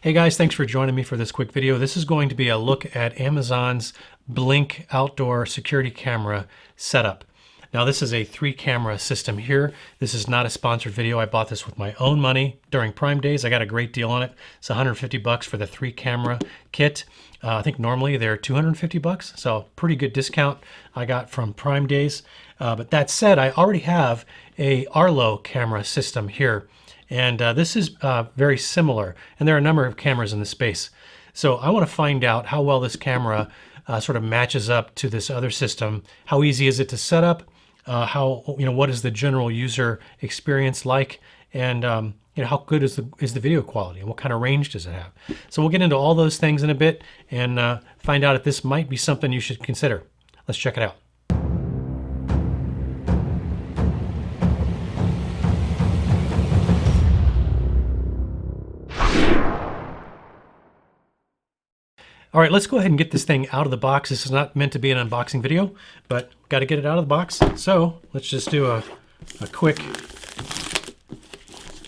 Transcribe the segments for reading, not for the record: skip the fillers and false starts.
Hey guys, thanks for joining me for this quick video. This is going to be a look at Amazon's Blink outdoor security camera setup. Now this is a 3-camera system here. This is not a sponsored video. I bought this with my own money during Prime Days. I got a great deal on it. It's $150 for the 3-camera kit. I think normally they're $250, so pretty good discount I got from Prime Days. But that said, I already have a Arlo camera system here. And this is very similar, and there are a number of cameras in the space. So I want to find out how well this camera sort of matches up to this other system. How easy is it to set up? What is the general user experience like? And how good is the video quality, and what kind of range does it have? So we'll get into all those things in a bit and find out if this might be something you should consider. Let's check it out. All right, let's go ahead and get this thing out of the box. This is not meant to be an unboxing video, but got to get it out of the box. So let's just do a quick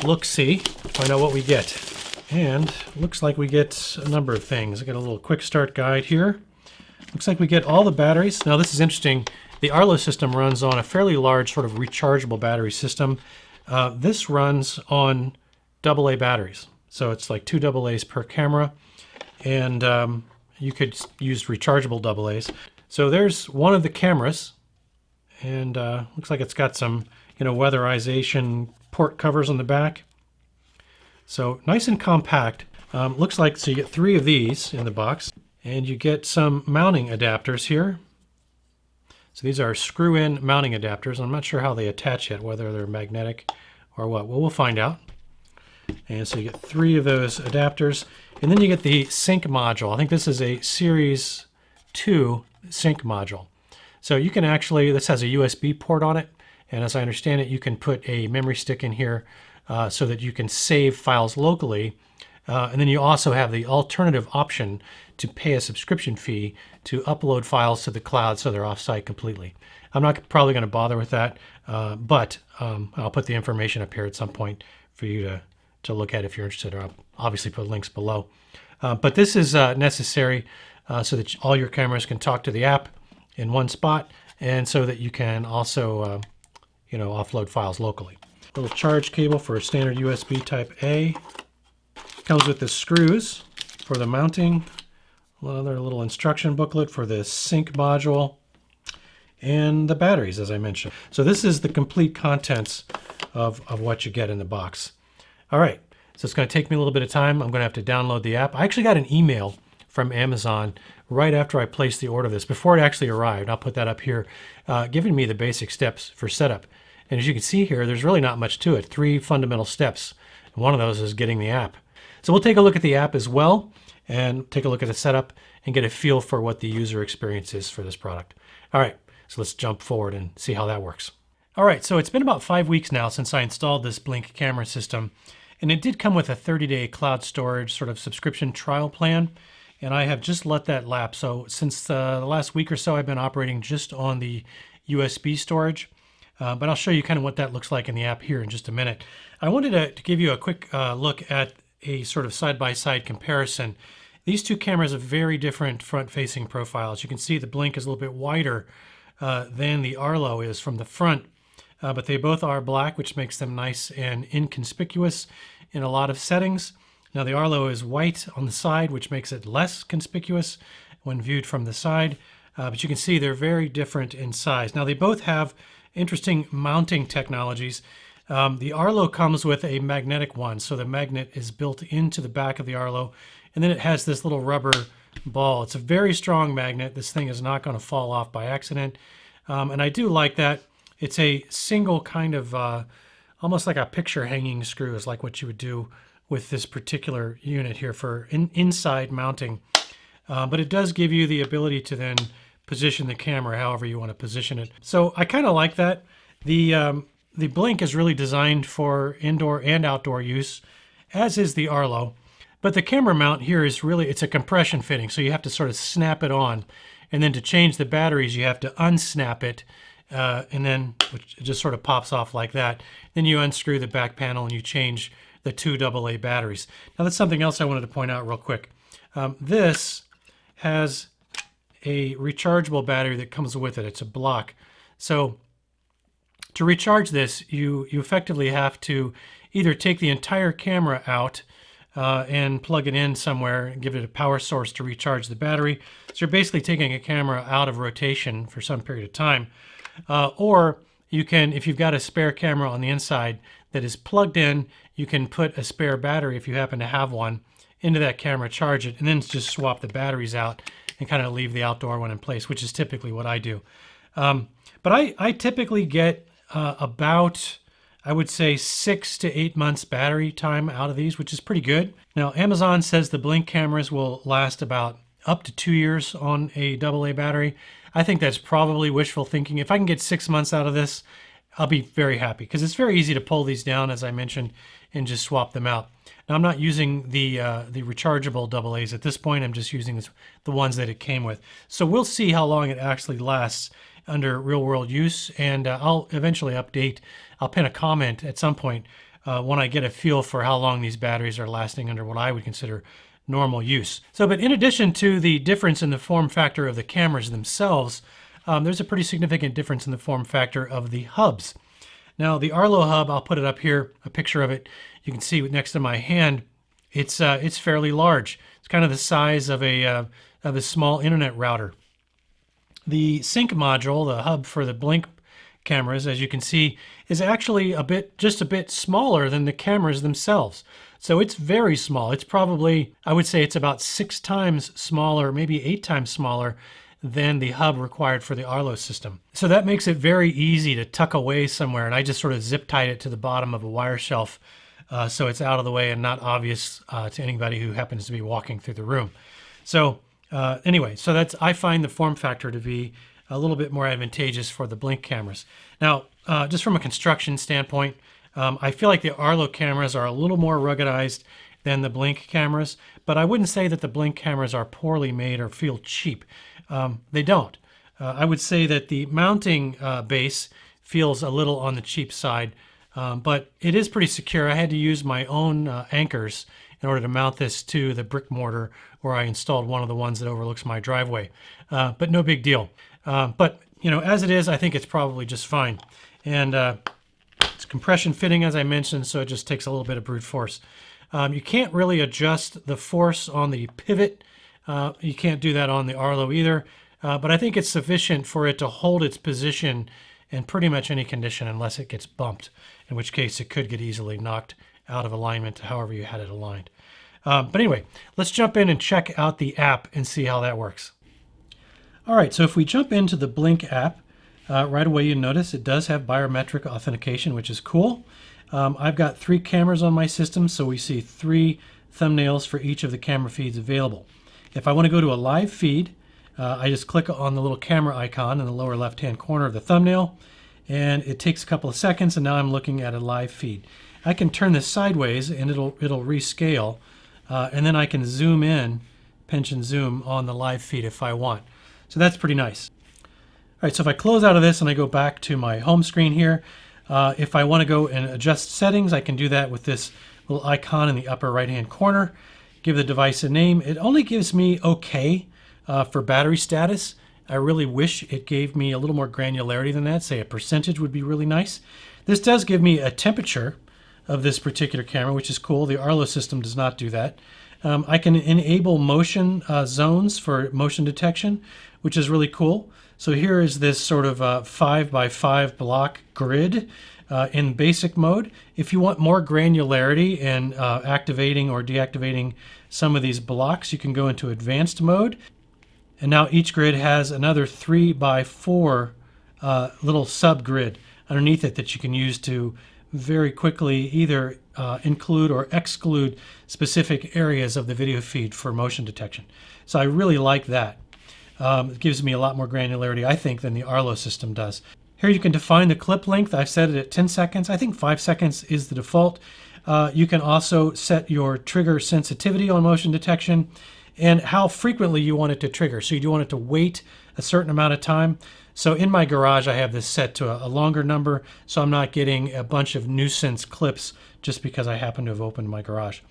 look-see, find out what we get. And looks like we get a number of things. I got a little quick start guide here. Looks like we get all the batteries. Now this is interesting. The Arlo system runs on a fairly large sort of rechargeable battery system. This runs on AA batteries. So it's like 2 AA's per camera. And you could use rechargeable AA's. So there's one of the cameras, and looks like it's got some, weatherization port covers on the back. So nice and compact. Looks like, so you get 3 of these in the box, and you get some mounting adapters here. So these are screw-in mounting adapters. I'm not sure how they attach yet, whether they're magnetic or what. Well, we'll find out. And so you get 3 of those adapters. And then you get the sync module. I think this is a Series 2 sync module. So you can actually, this has a USB port on it. And as I understand it, you can put a memory stick in here so that you can save files locally. And then you also have the alternative option to pay a subscription fee to upload files to the cloud so they're off-site completely. I'm not probably going to bother with that, but I'll put the information up here at some point for you to look at if you're interested, or I'll obviously put links below. But this is necessary so that all your cameras can talk to the app in one spot, and so that you can also offload files locally. Little charge cable for a standard USB type A. Comes with the screws for the mounting. Another little instruction booklet for the sync module. And the batteries, as I mentioned. So this is the complete contents of what you get in the box. All right, so it's going to take me a little bit of time. I'm going to have to download the app. I actually got an email from Amazon right after I placed the order of this, before it actually arrived. I'll put that up here, giving me the basic steps for setup. And as you can see here, there's really not much to it. 3 fundamental steps. And one of those is getting the app. So we'll take a look at the app as well, and take a look at the setup and get a feel for what the user experience is for this product. All right, so let's jump forward and see how that works. All right, so it's been about 5 weeks now since I installed this Blink camera system. And it did come with a 30-day cloud storage sort of subscription trial plan, and I have just let that lapse. So since the last week or so, I've been operating just on the USB storage, but I'll show you kind of what that looks like in the app here in just a minute. I wanted to give you a quick look at a sort of side-by-side comparison. These 2 cameras have very different front-facing profiles. You can see the Blink is a little bit wider than the Arlo is from the front. But they both are black, which makes them nice and inconspicuous in a lot of settings. Now the Arlo is white on the side, which makes it less conspicuous when viewed from the side. But you can see they're very different in size. Now they both have interesting mounting technologies. The Arlo comes with a magnetic one, so the magnet is built into the back of the Arlo, and then it has this little rubber ball. It's a very strong magnet. This thing is not going to fall off by accident. And I do like that. It's a single kind of, almost like a picture hanging screw is like what you would do with this particular unit here for inside mounting. But it does give you the ability to then position the camera however you want to position it. So I kind of like that. The Blink is really designed for indoor and outdoor use, as is the Arlo. But the camera mount here is really, it's a compression fitting, so you have to sort of snap it on. And then to change the batteries, you have to unsnap it. And then it just sort of pops off like that. Then you unscrew the back panel and you change the 2 AA batteries. Now that's something else I wanted to point out real quick. This has a rechargeable battery that comes with it. It's a block. So to recharge this, you effectively have to either take the entire camera out and plug it in somewhere and give it a power source to recharge the battery. So you're basically taking a camera out of rotation for some period of time. Or you can, if you've got a spare camera on the inside that is plugged in, you can put a spare battery, if you happen to have one, into that camera, charge it, and then just swap the batteries out and kind of leave the outdoor one in place, which is typically what I do. But I typically get about, I would say, 6 to 8 months battery time out of these, which is pretty good. Now, Amazon says the Blink cameras will last about up to 2 years on a AA battery. I think that's probably wishful thinking. If I can get 6 months out of this, I'll be very happy, because it's very easy to pull these down, as I mentioned, and just swap them out. Now, I'm not using the rechargeable AA's at this point. I'm just using the ones that it came with. So we'll see how long it actually lasts under real-world use, and I'll eventually update. I'll pin a comment at some point when I get a feel for how long these batteries are lasting under what I would consider normal use. So, but in addition to the difference in the form factor of the cameras themselves, there's a pretty significant difference in the form factor of the hubs. Now, the Arlo hub, I'll put it up here, a picture of it. You can see next to my hand, it's fairly large. It's kind of the size of a small internet router. The sync module, the hub for the Blink cameras, as you can see, is actually just a bit smaller than the cameras themselves. So it's very small. It's probably, I would say it's about 6 times smaller, maybe 8 times smaller than the hub required for the Arlo system. So that makes it very easy to tuck away somewhere, and I just sort of zip tied it to the bottom of a wire shelf so it's out of the way and not obvious to anybody who happens to be walking through the room. So anyway, so I find the form factor to be a little bit more advantageous for the Blink cameras. Now, just from a construction standpoint, I feel like the Arlo cameras are a little more ruggedized than the Blink cameras, but I wouldn't say that the Blink cameras are poorly made or feel cheap. They don't. I would say that the mounting base feels a little on the cheap side, but it is pretty secure. I had to use my own anchors in order to mount this to the brick mortar where I installed one of the ones that overlooks my driveway, but no big deal. But, you know, as it is, I think it's probably just fine. And it's compression fitting, as I mentioned, so it just takes a little bit of brute force. You can't really adjust the force on the pivot. You can't do that on the Arlo either, but I think it's sufficient for it to hold its position in pretty much any condition unless it gets bumped, in which case it could get easily knocked out of alignment to however you had it aligned. But anyway, let's jump in and check out the app and see how that works. All right, so if we jump into the Blink app, right away you notice it does have biometric authentication, which is cool. I've got 3 cameras on my system, so we see 3 thumbnails for each of the camera feeds available. If I want to go to a live feed, I just click on the little camera icon in the lower left-hand corner of the thumbnail, and it takes a couple of seconds, and now I'm looking at a live feed. I can turn this sideways, and it'll rescale, and then I can zoom in, pinch and zoom on the live feed if I want. So that's pretty nice. All right, so if I close out of this and I go back to my home screen here, if I want to go and adjust settings, I can do that with this little icon in the upper right-hand corner. Give the device a name. It only gives me OK for battery status. I really wish it gave me a little more granularity than that. Say a percentage would be really nice. This does give me a temperature of this particular camera, which is cool. The Arlo system does not do that. I can enable motion zones for motion detection, which is really cool. So here is this sort of 5x5 block grid in basic mode. If you want more granularity in activating or deactivating some of these blocks, you can go into advanced mode. And now each grid has another 3x4 little subgrid underneath it that you can use to very quickly either include or exclude specific areas of the video feed for motion detection. So I really like that. It gives me a lot more granularity, I think, than the Arlo system does. Here you can define the clip length. I've set it at 10 seconds. I think 5 seconds is the default. You can also set your trigger sensitivity on motion detection. and how frequently you want it to trigger. So you do want it to wait a certain amount of time. So in my garage, I have this set to a longer number, so I'm not getting a bunch of nuisance clips just because I happen to have opened my garage.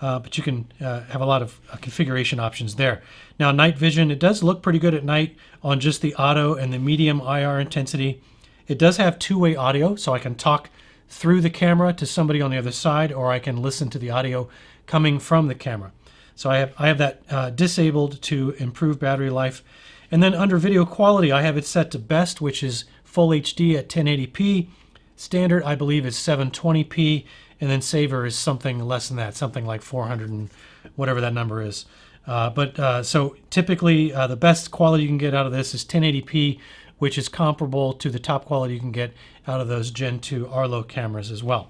But you can have a lot of configuration options there. Now, night vision, it does look pretty good at night on just the auto and the medium IR intensity. It does have two-way audio, so I can talk through the camera to somebody on the other side, or I can listen to the audio coming from the camera. So I have that disabled to improve battery life. And then under video quality, I have it set to best, which is full HD at 1080p. Standard, I believe, is 720p. And then saver is something less than that, something like 400 and whatever that number is. So typically, the best quality you can get out of this is 1080p, which is comparable to the top quality you can get out of those Gen 2 Arlo cameras as well.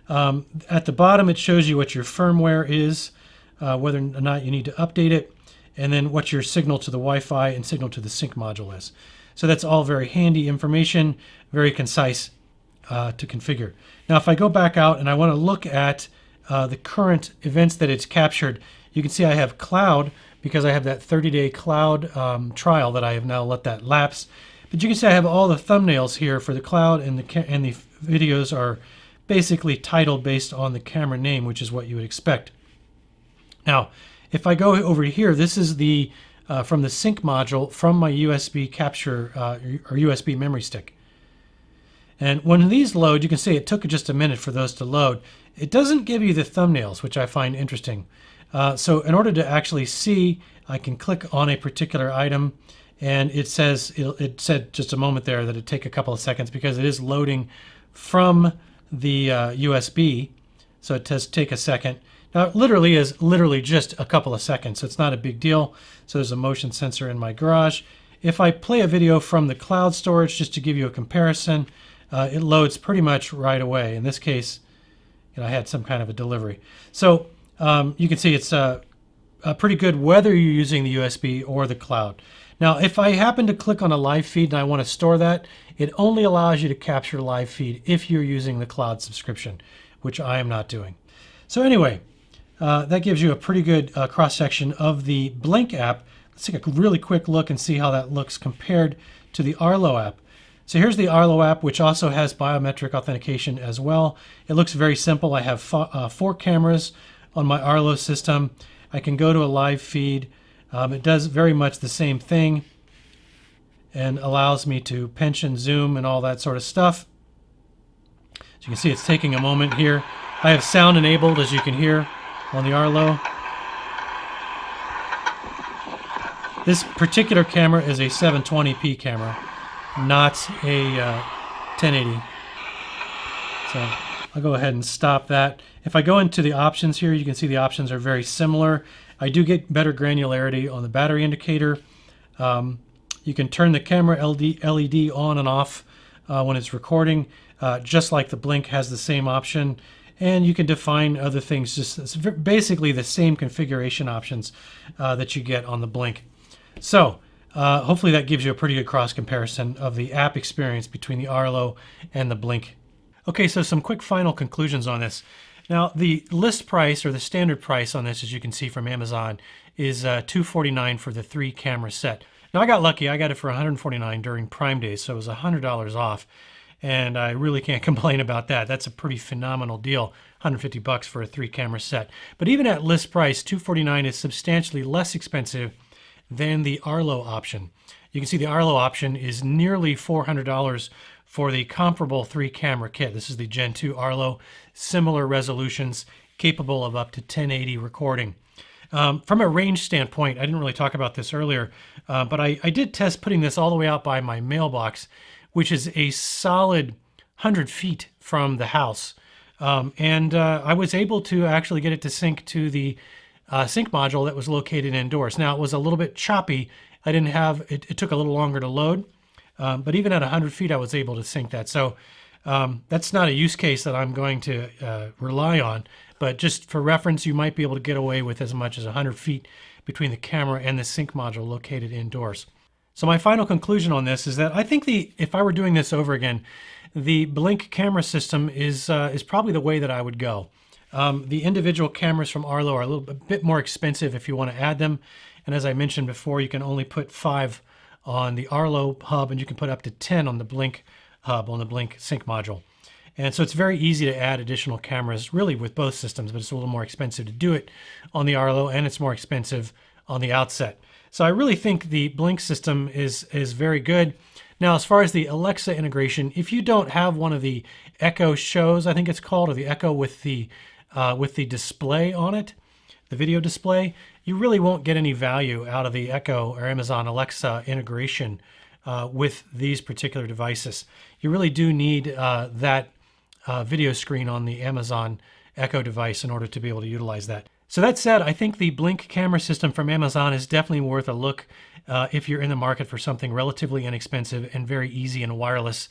At the bottom, it shows you what your firmware is, whether or not you need to update it, and then what your signal to the Wi-Fi and signal to the sync module is. So that's all very handy information, very concise to configure. Now, if I go back out and I want to look at the current events that it's captured, you can see I have cloud because I have that 30-day cloud trial that I have now let that lapse. But you can see I have all the thumbnails here for the cloud, and the videos are basically titled based on the camera name, which is what you would expect. Now, if I go over here, this is the from the sync module from my USB capture or USB memory stick. And when these load, you can see it took just a minute for those to load. It doesn't give you the thumbnails, which I find interesting. So in order to actually see, I can click on a particular item, and it says, it said just a moment there that it'd take a couple of seconds because it is loading from the USB. So it does take a second. Now, it literally is just a couple of seconds, so it's not a big deal. So there's a motion sensor in my garage. If I play a video from the cloud storage, just to give you a comparison, it loads pretty much right away. In this case, I had some kind of a delivery. So you can see it's pretty good whether you're using the USB or the cloud. Now, if I happen to click on a live feed and I want to store that, it only allows you to capture live feed if you're using the cloud subscription, which I am not doing. So anyway, that gives you a pretty good cross-section of the Blink app. Let's take a really quick look and see how that looks compared to the Arlo app. So here's the Arlo app, which also has biometric authentication as well. It looks very simple. I have 4 cameras on my Arlo system. I can go to a live feed. It does very much the same thing and allows me to pinch and zoom and all that sort of stuff. So you can see it's taking a moment here. I have sound enabled, as you can hear, on the Arlo. This particular camera is a 720p camera, not a 1080. So I'll go ahead and stop that. If I go into the options here, you can see the options are very similar. I do get better granularity on the battery indicator. You can turn the camera LED on and off when it's recording, just like the Blink has the same option. And you can define other things, it's basically the same configuration options that you get on the Blink. So hopefully that gives you a pretty good cross comparison of the app experience between the Arlo and the Blink. Okay, so some quick final conclusions on this. Now, the list price or the standard price on this, as you can see from Amazon, is $249 for the 3 camera set. Now, I got lucky. I got it for $149 during Prime Day, so it was $100 off. And I really can't complain about that. That's a pretty phenomenal deal, $150 for a 3 camera set. But even at list price, $249 is substantially less expensive than the Arlo option. You can see the Arlo option is nearly $400 for the comparable 3 camera kit. This is the Gen 2 Arlo, similar resolutions, capable of up to 1080 recording. From a range standpoint, I didn't really talk about this earlier, but I did test putting this all the way out by my mailbox, which is a solid 100 feet from the house. I was able to actually get it to sync to the sync module that was located indoors. Now, it was a little bit choppy. I didn't have, it took a little longer to load, but even at 100 feet, I was able to sync that. So that's not a use case that I'm going to rely on, but just for reference, you might be able to get away with as much as 100 feet between the camera and the sync module located indoors. So my final conclusion on this is that I think if I were doing this over again, the Blink camera system is probably the way that I would go. The individual cameras from Arlo are a bit more expensive if you want to add them. And as I mentioned before, you can only put 5 on the Arlo hub, and you can put up to 10 on the Blink hub, on the Blink sync module. And so it's very easy to add additional cameras really with both systems, but it's a little more expensive to do it on the Arlo, and it's more expensive on the outset. So I really think the Blink system is very good. Now, as far as the Alexa integration, if you don't have one of the Echo shows, I think it's called, or the Echo with the display on it, the video display, you really won't get any value out of the Echo or Amazon Alexa integration with these particular devices. You really do need that video screen on the Amazon Echo device in order to be able to utilize that. So that said, I think the Blink camera system from Amazon is definitely worth a look if you're in the market for something relatively inexpensive and very easy and wireless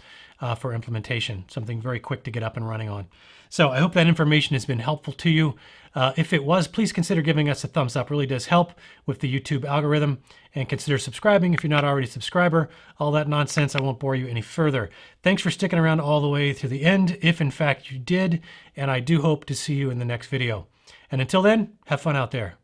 for implementation, something very quick to get up and running on. So I hope that information has been helpful to you. If it was, please consider giving us a thumbs up. It really does help with the YouTube algorithm. And consider subscribing if you're not already a subscriber. All that nonsense, I won't bore you any further. Thanks for sticking around all the way to the end, if in fact you did. And I do hope to see you in the next video. And until then, have fun out there.